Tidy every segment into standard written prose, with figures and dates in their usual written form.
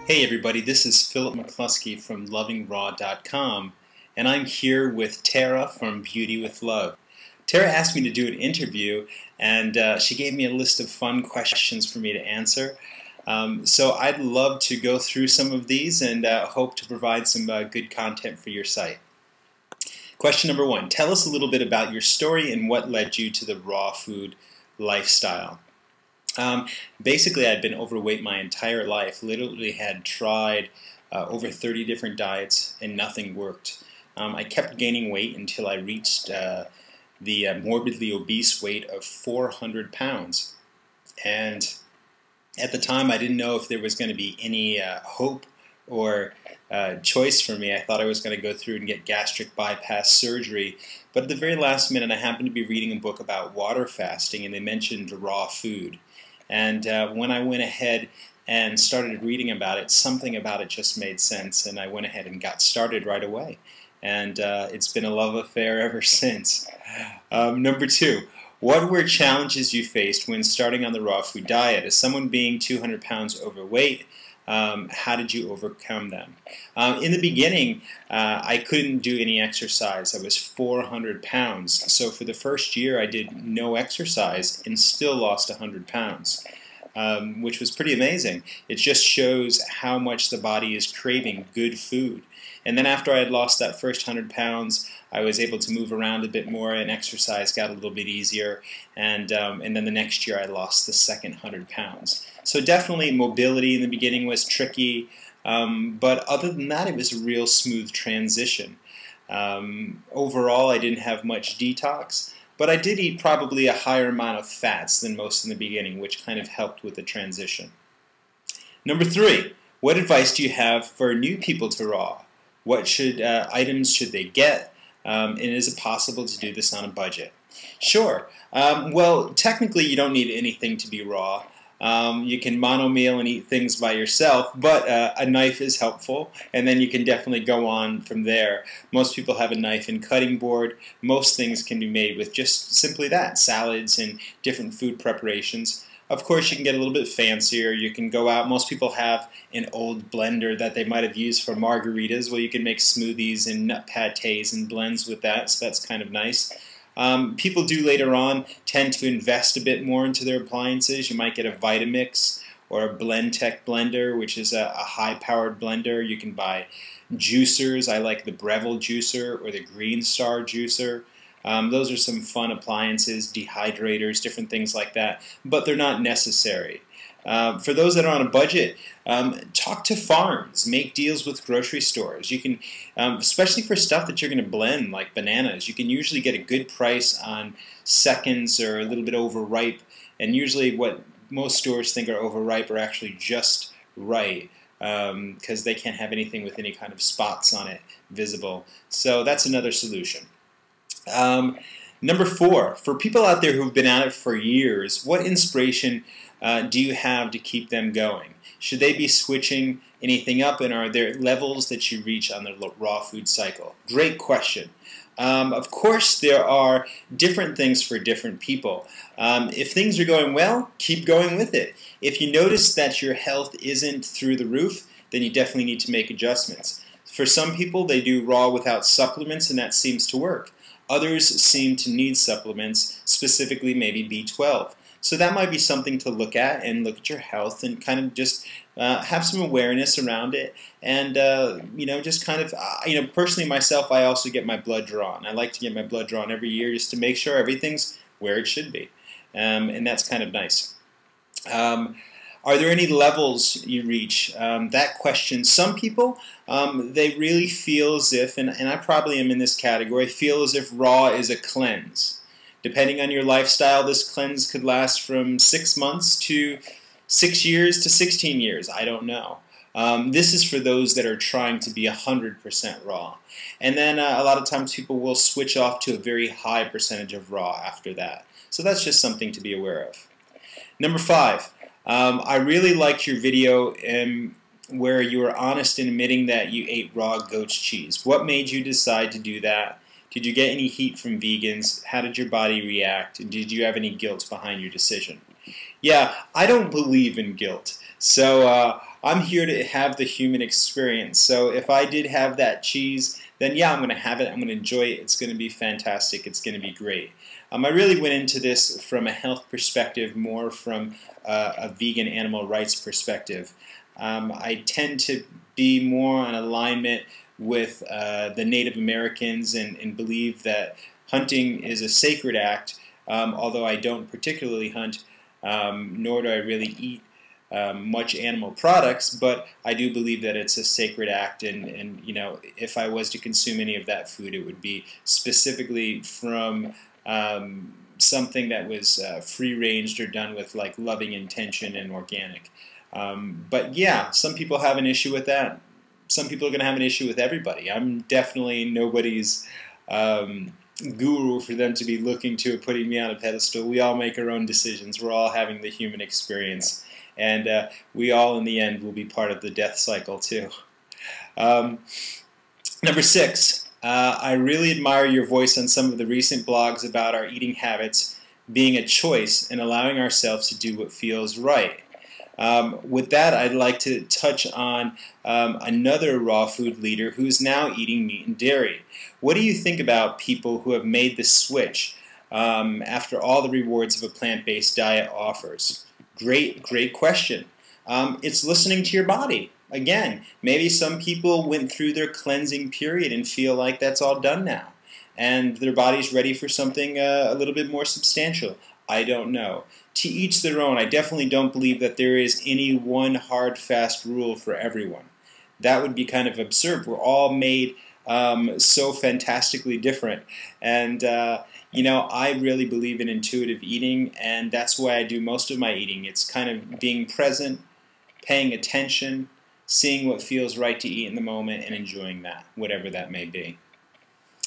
Hey everybody, this is Philip McCluskey from LovingRaw.com, and I'm here with Tara from Beauty with Love. Tara asked me to do an interview, and she gave me a list of fun questions for me to answer. So I'd love to go through some of these and hope to provide some good content for your site. Question number one, tell us a little bit about your story and what led you to the raw food lifestyle. Basically, I'd been overweight my entire life, literally had tried over 30 different diets and nothing worked. I kept gaining weight until I reached the morbidly obese weight of 400 pounds. And at the time, I didn't know if there was going to be any hope or choice for me. I thought I was going to go through and get gastric bypass surgery. But at the very last minute, I happened to be reading a book about water fasting, and they mentioned raw food. And when I went ahead and started reading about it, something about it just made sense, and I went ahead and got started right away. And it's been a love affair ever since. Number two, what were challenges you faced when starting on the raw food diet? As someone being 200 pounds overweight, how did you overcome them? In the beginning, I couldn't do any exercise. I was 400 pounds. So for the first year, I did no exercise and still lost 100 pounds, which was pretty amazing. It just shows how much the body is craving good food. And then after I had lost that first 100 pounds, I was able to move around a bit more, and exercise got a little bit easier. And then the next year, I lost the second 100 pounds. So definitely mobility in the beginning was tricky, but other than that, it was a real smooth transition. Overall, I didn't have much detox, but I did eat probably a higher amount of fats than most in the beginning, which kind of helped with the transition. Number three, what advice do you have for new people to raw? What items should they get? And is it possible to do this on a budget? Sure. Well, technically, you don't need anything to be raw. You can mono-meal and eat things by yourself, but a knife is helpful, and then you can definitely go on from there. Most people have a knife and cutting board. Most things can be made with just simply that, salads and different food preparations. Of course, you can get a little bit fancier. You can go out. Most people have an old blender that they might have used for margaritas. Well, you can make smoothies and nut patés and blends with that, so that's kind of nice. People do later on tend to invest a bit more into their appliances. You might get a Vitamix or a Blendtec blender, which is a high-powered blender. You can buy juicers. I like the Breville juicer or the Green Star juicer. Those are some fun appliances, dehydrators, different things like that, but they're not necessary. For those that are on a budget, talk to farms, make deals with grocery stores. You can, especially for stuff that you're going to blend, like bananas, you can usually get a good price on seconds or a little bit overripe, and usually what most stores think are overripe are actually just right, because they can't have anything with any kind of spots on it visible. So that's another solution. Number four, for people out there who've been at it for years, what inspiration do you have to keep them going? Should they be switching anything up, and are there levels that you reach on the raw food cycle? Great question. Of course, there are different things for different people. If things are going well, keep going with it. If you notice that your health isn't through the roof, then you definitely need to make adjustments. For some people, they do raw without supplements, and that seems to work. Others seem to need supplements, specifically maybe B12. So that might be something to look at, and look at your health and kind of just have some awareness around it. And, just kind of, personally myself, I also get my blood drawn. I like to get my blood drawn every year just to make sure everything's where it should be. And that's kind of nice. Are there any levels you reach? That question, some people, they really feel as if, and I probably am in this category, feel as if raw is a cleanse. Depending on your lifestyle, this cleanse could last from 6 months to 6 years to 16 years. I don't know. This is for those that are trying to be 100% raw. And then a lot of times people will switch off to a very high percentage of raw after that. So that's just something to be aware of. Number five. I really liked your video where you were honest in admitting that you ate raw goat's cheese. What made you decide to do that? Did you get any heat from vegans? How did your body react? And did you have any guilt behind your decision? Yeah, I don't believe in guilt. So I'm here to have the human experience. So if I did have that cheese, then yeah, I'm going to have it. I'm going to enjoy it. It's going to be fantastic. It's going to be great. I really went into this from a health perspective, more from a vegan animal rights perspective. I tend to be more in alignment with the Native Americans and believe that hunting is a sacred act, although I don't particularly hunt, nor do I really eat much animal products, but I do believe that it's a sacred act, and you know, if I was to consume any of that food, it would be specifically from something that was free-ranged or done with like loving intention and organic. But yeah, some people have an issue with that. Some people are going to have an issue with everybody. I'm definitely nobody's guru for them to be looking to or putting me on a pedestal. We all make our own decisions. We're all having the human experience. And we all, in the end, will be part of the death cycle, too. Number 6, I really admire your voice on some of the recent blogs about our eating habits being a choice and allowing ourselves to do what feels right. With that, I'd like to touch on another raw food leader who's now eating meat and dairy. What do you think about people who have made the switch after all the rewards of a plant-based diet offers? Great question. It's listening to your body. Again, maybe some people went through their cleansing period and feel like that's all done now, and their body's ready for something a little bit more substantial. I don't know. To each their own. I definitely don't believe that there is any one hard, fast rule for everyone. That would be kind of absurd. We're all made so fantastically different. And, you know, I really believe in intuitive eating, and that's why I do most of my eating. It's kind of being present, paying attention, seeing what feels right to eat in the moment, and enjoying that, whatever that may be.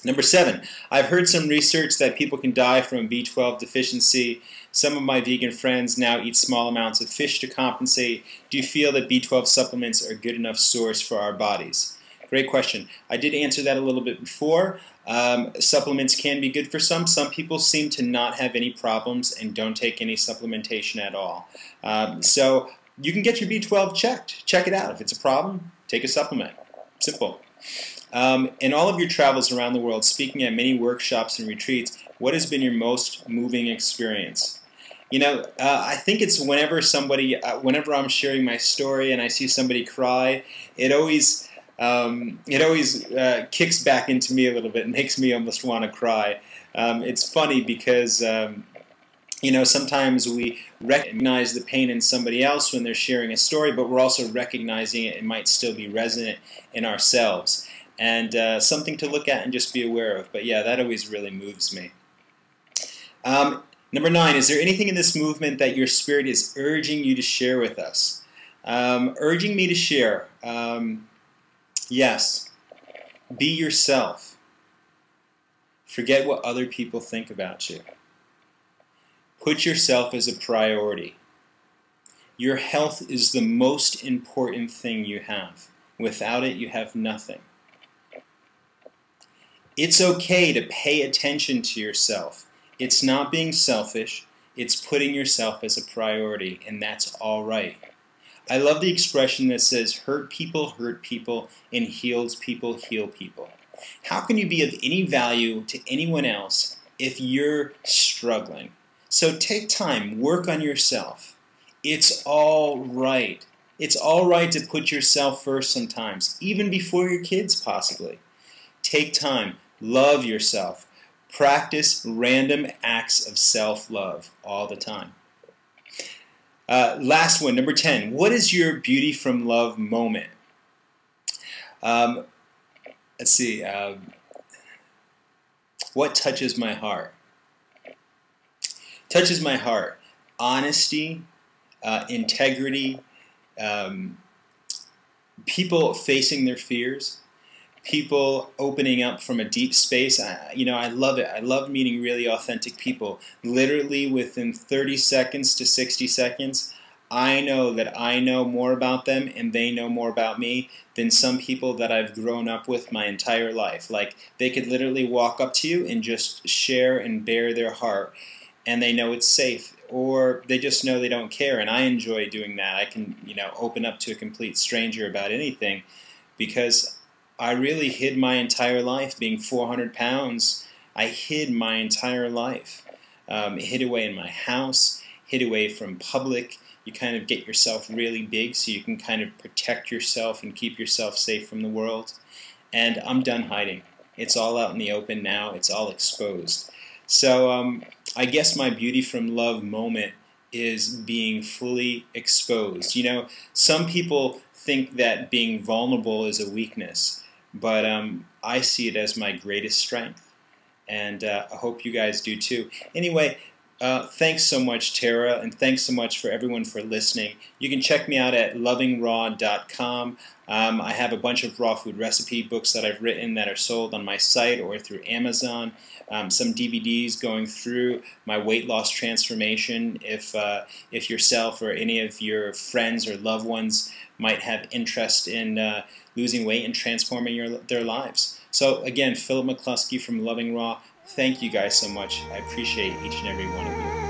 Number 7, I've heard some research that people can die from B12 deficiency. Some of my vegan friends now eat small amounts of fish to compensate. Do you feel that B12 supplements are a good enough source for our bodies? Great question. I did answer that a little bit before. Supplements can be good for some. Some people seem to not have any problems and don't take any supplementation at all. So you can get your B12 checked. Check it out. If it's a problem, take a supplement. Simple. In all of your travels around the world, speaking at many workshops and retreats, what has been your most moving experience? You know, I think it's whenever I'm sharing my story and I see somebody cry, it always kicks back into me a little bit and makes me almost want to cry. It's funny because you know, sometimes we recognize the pain in somebody else when they're sharing a story, but we're also recognizing it might still be resonant in ourselves. And something to look at and just be aware of. But yeah, that always really moves me. Number 9, is there anything in this movement that your spirit is urging you to share with us? Urging me to share. Yes. Be yourself. Forget what other people think about you. Put yourself as a priority. Your health is the most important thing you have. Without it, you have nothing. It's okay to pay attention to yourself. It's not being selfish. It's putting yourself as a priority, and that's all right. I love the expression that says, hurt people, and heals people, heal people. How can you be of any value to anyone else if you're struggling? So take time, work on yourself. It's all right. It's all right to put yourself first sometimes, even before your kids possibly. Take time, love yourself. Practice random acts of self-love all the time. Last one, number 10. What is your beauty from love moment? Let's see. What touches my heart? Touches my heart. Honesty, integrity, people facing their fears, people opening up from a deep space. You know, I love it. I love meeting really authentic people. Literally within 30 seconds to 60 seconds, I know that I know more about them and they know more about me than some people that I've grown up with my entire life. Like, they could literally walk up to you and just share and bare their heart, and they know it's safe. or they just know they don't care, and I enjoy doing that. I can, open up to a complete stranger about anything, because I really hid my entire life. Being 400 pounds, I hid my entire life. Hid away in my house, hid away from public. You kind of get yourself really big so you can kind of protect yourself and keep yourself safe from the world. And I'm done hiding. It's all out in the open now. It's all exposed. So I guess my beauty from love moment is being fully exposed. Some people think that being vulnerable is a weakness, but I see it as my greatest strength. And I hope you guys do too. Anyway, thanks so much, Tara, and thanks so much for everyone for listening. You can check me out at lovingraw.com. I have a bunch of raw food recipe books that I've written that are sold on my site or through Amazon. Some DVDs going through my weight loss transformation if yourself or any of your friends or loved ones might have interest in losing weight and transforming their lives. So again, Philip McCluskey from Loving Raw, thank you guys so much. I appreciate each and every one of you.